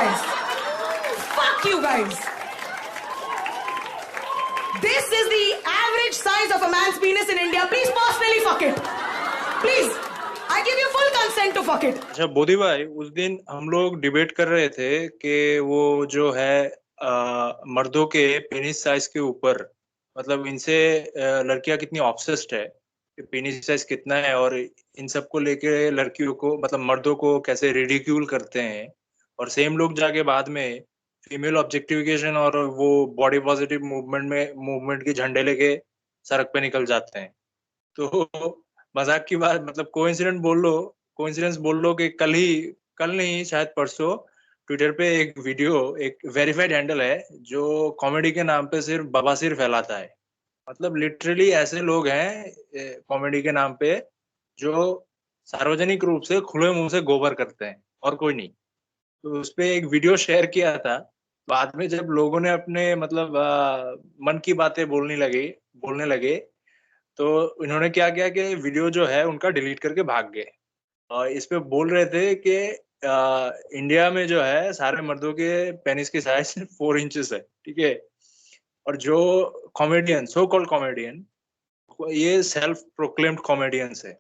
guys. Fuck you guys. This is the average size of a man's penis in India. Please personally fuck it. Please. I give you full consent to fuck it. अच्छा बोधी भाई, उस दिन हम लोग debate कर रहे थे कि वो जो है मर्दों के पेनिस साइज के ऊपर, मतलब इनसे लड़कियां कितनी ऑब्सेस्ड है कि पेनिस साइज कितना है, और इन सब को लेके लड़कियों को, मतलब मर्दों को कैसे रिडिक्यूल करते हैं, और सेम लोग जाके बाद में फीमेल ऑब्जेक्टिफिकेशन और वो बॉडी पॉजिटिव मूवमेंट के झंडे लेके सड़क पे निकल जाते हैं। तो मजाक की बात, मतलब कोइंसिडेंस बोल लो कि कल नहीं शायद परसों ट्विटर पे एक वीडियो, एक वेरीफाइड हैंडल है जो कॉमेडी के नाम पे सिर्फ बवासीर फैलाता है। मतलब लिटरली ऐसे लोग हैं कॉमेडी के नाम पे जो सार्वजनिक रूप से खुले मुंह से गोबर करते हैं और कोई नहीं। तो उस पे एक वीडियो शेयर किया था। बाद में जब लोगों ने अपने मतलब मन की बातें बोलने लगे, तो इन्होंने क्या किया कि वीडियो जो है उनका डिलीट करके भाग गए। और इस पे बोल रहे थे कि इंडिया में जो है सारे मर्दों के पेनिस की साइज 4 इंचेस है, ठीक है। और जो कॉमेडियन, सो कॉल्ड कॉमेडियन, ये सेल्फ प्रोक्लेम्ड कॉमेडियंस है,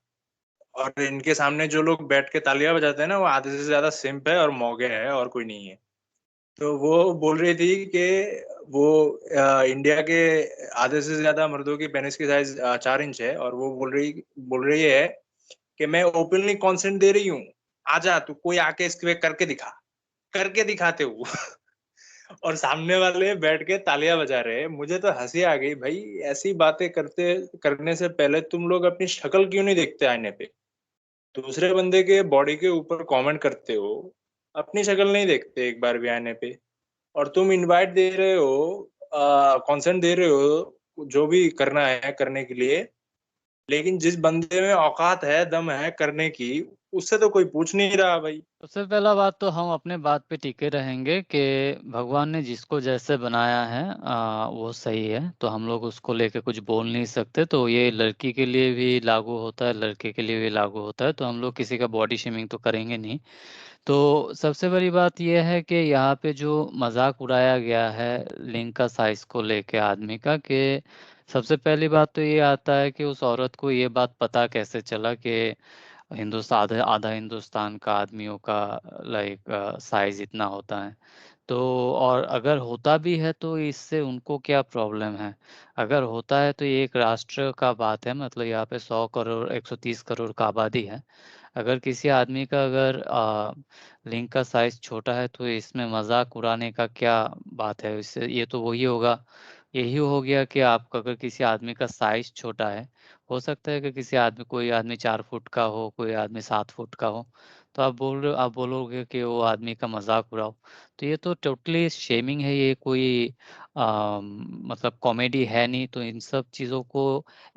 और इनके सामने जो लोग बैठ के तालियां बजाते हैं ना, वो आधे से ज्यादा सिम्प है और मौगे है और कोई नहीं है। तो वो बोल रही थी कि वो इंडिया के आधे से ज्यादा मर्दों की पेनिस की साइज 4 इंच है, और वो बोल रही है कि मैं ओपनली कॉन्सेंट दे रही हूँ, आजा तू, कोई आके इसके करके दिखाते हो। और सामने वाले बैठ के तालियां बजा रहे हैं। मुझे तो हंसी आ गई भाई, ऐसी बातें करने से पहले तुम लोग अपनी शक्ल क्यों नहीं देखते आईने पे? दूसरे बंदे के बॉडी के ऊपर कमेंट करते हो, अपनी शक्ल नहीं देखते एक बार भी आईने पे। और तुम इनवाइट दे रहे हो, कंसेंट दे रहे हो जो भी करना है करने के लिए, लेकिन जिस बंदे में औकात है, दम है करने की, उससे तो कोई पूछ नहीं रहा भाई। सबसे पहला बात तो हम अपने बात पे टिके रहेंगे कि भगवान ने जिसको जैसे बनाया है वो सही है, तो हम लोग उसको लेके कुछ बोल नहीं सकते। तो ये लड़की के लिए भी लागू होता है, लड़के के लिए भी लागू होता है, तो हम लोग किसी का बॉडी शेमिंग तो करेंगे नहीं। तो सबसे बड़ी बात ये है कि यहाँ पे जो मजाक उड़ाया गया है लिंग का साइज को लेके आदमी का, कि सबसे पहली बात तो ये आता है कि उस औरत को ये बात पता कैसे चला कि आधा हिंदुस्तान का आदमियों का लाइक साइज इतना होता है। तो और अगर होता भी है तो इससे उनको क्या प्रॉब्लम है? अगर होता है तो ये एक राष्ट्र का बात है, मतलब यहाँ पे 100 करोड़ 130 करोड़ का आबादी है। अगर किसी आदमी का अगर लिंग का साइज छोटा है तो इसमें मजाक उड़ाने का क्या बात है? इससे ये तो वही होगा, यही हो गया कि आपका अगर किसी आदमी का साइज छोटा है, हो सकता है कि कोई आदमी 4 फुट का हो, कोई आदमी 7 फुट का हो, तो आप बोलोगे कि वो आदमी का मजाक उड़ाओ। तो ये तो टोटली शेमिंग है, ये कोई मतलब कॉमेडी है नहीं। तो इन सब चीज़ों को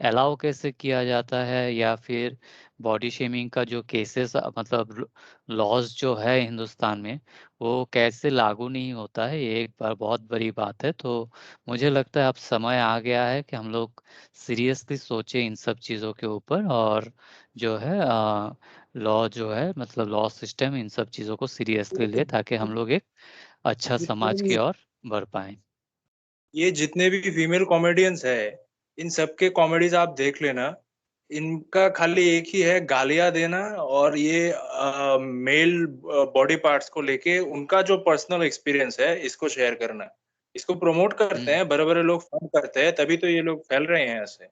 अलाउ कैसे किया जाता है, या फिर बॉडी शेमिंग का जो केसेस मतलब लॉज जो है हिंदुस्तान में, वो कैसे लागू नहीं होता है, ये एक बार बहुत बड़ी बात है। तो मुझे लगता है अब समय आ गया है कि हम लोग सीरियसली सोचें इन सब चीज़ों के ऊपर, और जो है लॉ जो है मतलब लॉ सिस्टम इन सब चीज़ों को सीरियसली ले, ताकि हम लोग एक अच्छा समाज की ओर बढ़ पाएँ। ये जितने भी फीमेल कॉमेडियंस है, इन सबके कॉमेडीज आप देख लेना, इनका खाली एक ही है, गालियां देना, और ये मेल बॉडी पार्ट्स को लेके उनका जो पर्सनल एक्सपीरियंस है इसको शेयर करना। इसको प्रमोट करते हैं, बड़े बड़े लोग फन करते हैं, तभी तो ये लोग फैल रहे हैं ऐसे।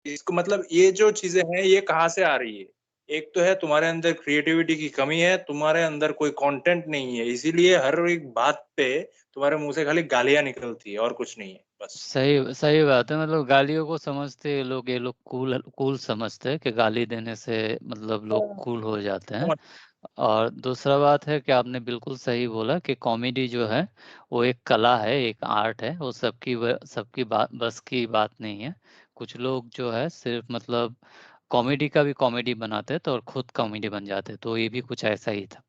इसको मतलब ये जो चीजें हैं ये कहाँ से आ रही है? एक तो है तुम्हारे अंदर क्रिएटिविटी की कमी है, तुम्हारे अंदर कोई कंटेंट नहीं है, इसीलिए हर एक बात पे तुम्हारे मुंह से खाली गालियां निकलती है और कुछ नहीं है बस। सही सही बात है, मतलब गालियों को समझते ये लोग कूल कूल समझते हैं कि गाली देने से मतलब लोग कूल हो जाते हैं। और दूसरा बात है कि आपने बिल्कुल सही बोला कि कॉमेडी जो है वो एक कला है, एक आर्ट है, वो सबकी बात बस की बात नहीं है। कुछ लोग जो है सिर्फ मतलब कॉमेडी का भी कॉमेडी बनाते हैं तो और खुद कॉमेडी बन जाते हैं, तो ये भी कुछ ऐसा ही था।